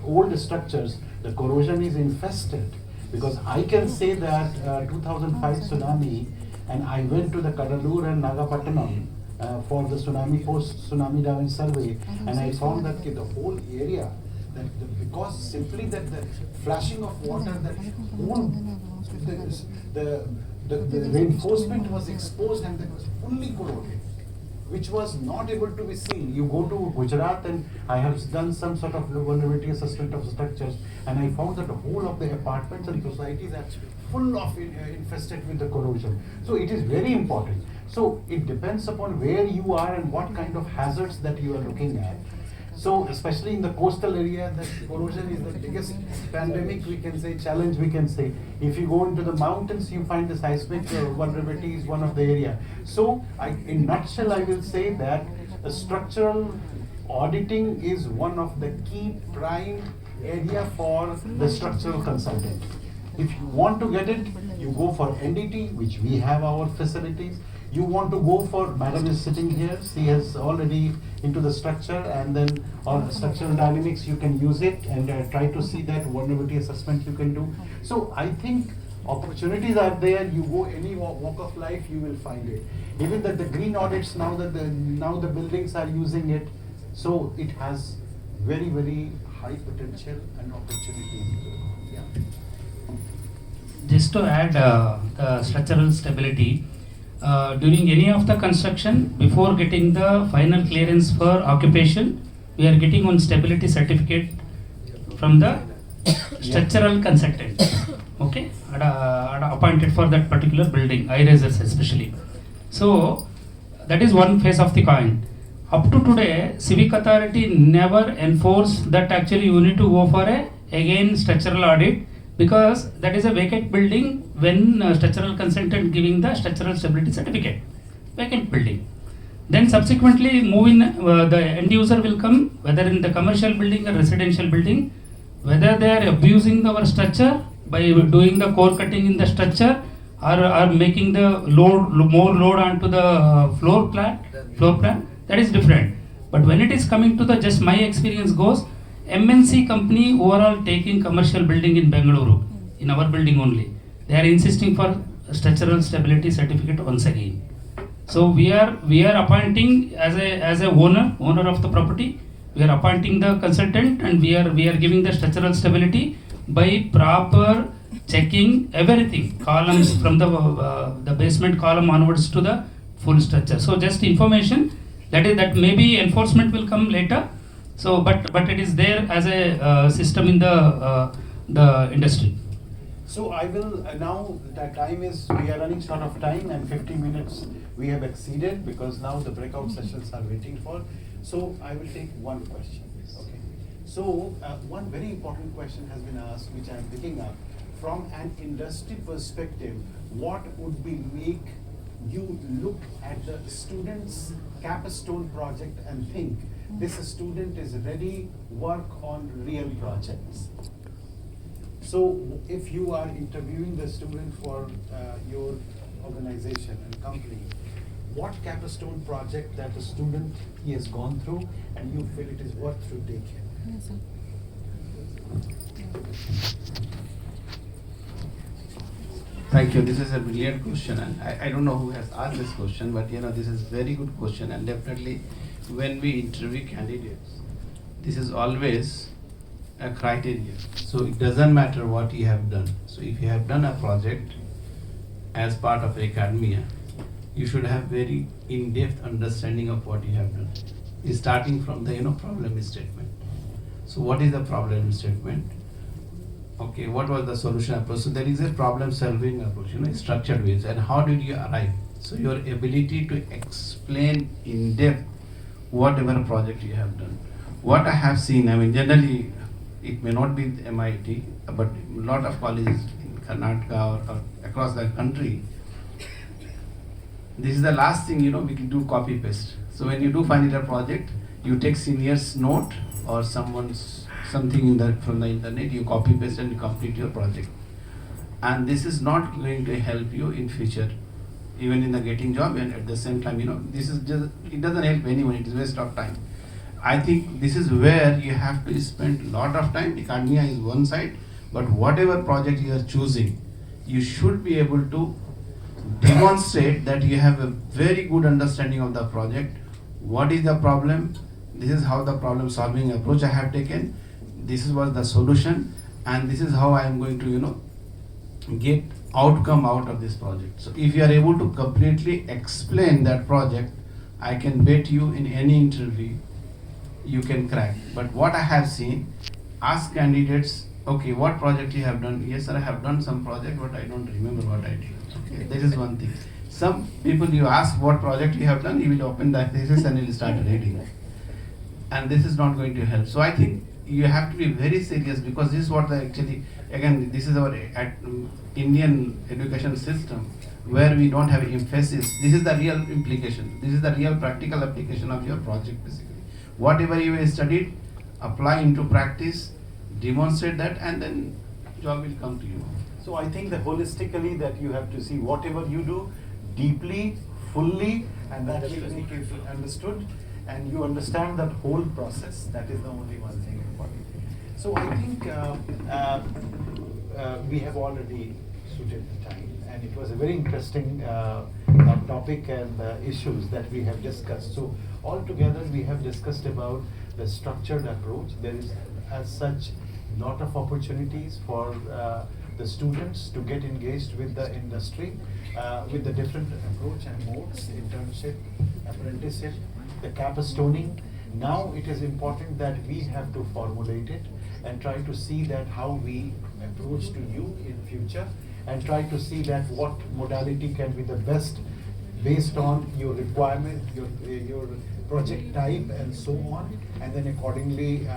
old structures, the corrosion is infested. Because I can say that 2005 tsunami, and I went to the Kadalur and Nagapattinam for the tsunami post-tsunami damage survey, and I found that the whole area, because simply that the flashing of water, that whole the reinforcement was exposed and that was fully corroded, which was not able to be seen. You go to Gujarat, and I have done some sort of vulnerability assessment of structures, and I found that the whole of the apartments and societies are full of infested with the corrosion. So it is very important. So it depends upon where you are and what kind of hazards that you are looking at. So especially in the coastal area, the corrosion is the biggest pandemic, we can say, challenge we can say. If you go into the mountains, you find the seismic vulnerability is one of the area. So in nutshell, I will say that structural auditing is one of the key prime area for the structural consultant. If you want to get it, you go for NDT, which we have our facilities. You want to go for, madam is sitting here, she has already into the structure, and then on structural dynamics you can use it and try to see that vulnerability assessment you can do. So I think opportunities are there. You go any walk of life, you will find it. Even that the green audits, now that the buildings are using it, so it has very, very high potential and opportunity. Yeah. Just to add the structural stability, during any of the construction, before getting the final clearance for occupation, we are getting one stability certificate from the structural consultant, okay, appointed for that particular building, high rises especially. So that is one face of the coin. up to today, civic authority never enforced that actually you need to go for a again structural audit, because that is a vacant building when structural consultant giving the structural stability certificate. Vacant building. Then subsequently the end user will come, whether in the commercial building or residential building, whether they are abusing our structure by doing the core cutting in the structure, or making the more load onto the floor plan, that is different. But when it is coming to the, just my experience goes, MNC company overall taking commercial building in Bengaluru, in our building only, they are insisting for structural stability certificate once again. So we are appointing as a owner of the property, we are appointing the consultant, and we are giving the structural stability by proper checking everything, columns from the basement column onwards to the full structure. So just information, that maybe enforcement will come later. So but it is there as a system in the industry. So I will now, that time is, we are running short of time, and 50 minutes we have exceeded, because now the breakout sessions are waiting for. So I will take one question. Okay. So one very important question has been asked, which I am picking up. From an industry perspective, what would be make you look at the student's capstone project and think this student is ready work on real projects? So if you are interviewing the student for your organization and company, what capstone project that the student he has gone through and you feel it is worth to take him? Yes, sir. Thank you. This is a brilliant question, and I don't know who has asked this question, but this is very good question, and definitely when we interview candidates, this is always a criteria. So it doesn't matter what you have done. So if you have done a project as part of academia, you should have very in-depth understanding of what you have done. Starting from the problem statement. So what is the problem statement? Okay, what was the solution approach? So there is a problem solving approach, structured ways, and how did you arrive? So your ability to explain in depth whatever project you have done. What I have seen, generally it may not be MIT, but a lot of colleges in Karnataka or across the country, this is the last thing, we can do copy paste. So when you do final year project, you take senior's note or something from the internet, you copy paste and you complete your project. And this is not going to help you in future, even in the getting job, and at the same time, this is just, it doesn't help anyone, it is waste of time. I think this is where you have to spend a lot of time. Academia is one side, but whatever project you are choosing, you should be able to demonstrate that you have a very good understanding of the project. What is the problem? This is how the problem solving approach I have taken. This was the solution, and this is how I am going to, get outcome out of this project. So if you are able to completely explain that project, I can bet you in any interview, you can crack. But what I have seen, ask candidates, okay, what project you have done? Yes, sir, I have done some project, but I don't remember what I did. Okay, that is one thing. Some people, you ask what project you have done, he will open the thesis and he will start reading. And this is not going to help. So I think you have to be very serious, because this is what this is our Indian education system, where we don't have emphasis. This is the real implication. This is the real practical application of your project basically. Whatever you have studied, apply into practice, demonstrate that, and then job will come to you. So I think that holistically that you have to see whatever you do deeply, fully, and that will make it understood, and you understand that whole process. That is the only one thing important. So I think we have already suited the time, and it was a very interesting topic and issues that we have discussed. So altogether we have discussed about the structured approach. There is as such lot of opportunities for the students to get engaged with the industry with the different approach and modes, internship, apprenticeship, the capstoning. Now it is important that we have to formulate it and try to see that how we approach to you in future, and try to see that what modality can be the best based on your requirement, your project type and so on, and then accordingly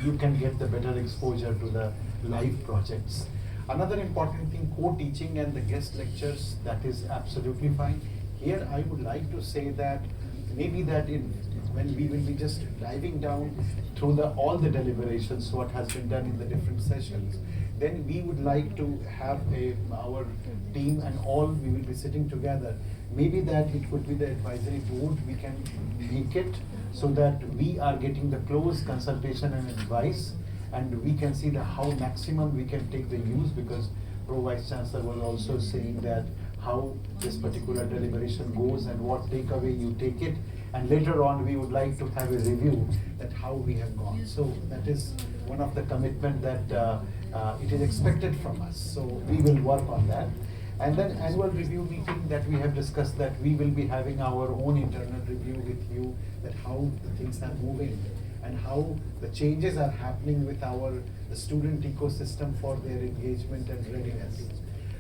you can get the better exposure to the live projects. Another important thing, co-teaching and the guest lectures, that is absolutely fine. Here I would like to say that maybe that when we will be just diving down through all the deliberations, what has been done in the different sessions, then we would like to have our team and all, we will be sitting together. Maybe that it could be the advisory board, we can make it so that we are getting the close consultation and advice, and we can see how maximum we can take the use, because Pro Vice Chancellor was also saying that how this particular deliberation goes and what takeaway you take it, and later on we would like to have a review that how we have gone. So that is one of the commitment that it is expected from us. So we will work on that. And then annual review meeting that we have discussed, that we will be having our own internal review with you, that how the things are moving and how the changes are happening with the student ecosystem for their engagement and readiness.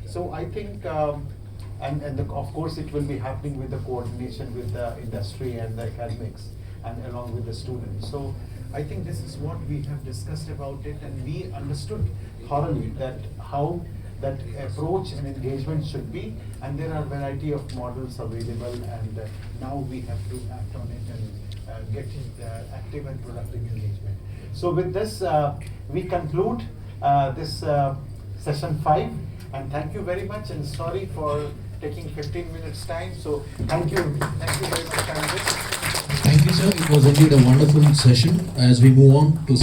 So I think, of course it will be happening with the coordination with the industry and the academics and along with the students. So I think this is what we have discussed about it, and we understood thoroughly that how that approach and engagement should be, and there are a variety of models available, and now we have to act on it and get active and productive engagement. So with this, we conclude this session 5, and thank you very much, and sorry for taking 15 minutes time. So thank you very much, Congress. Thank you, sir. It was indeed a wonderful session. As we move on to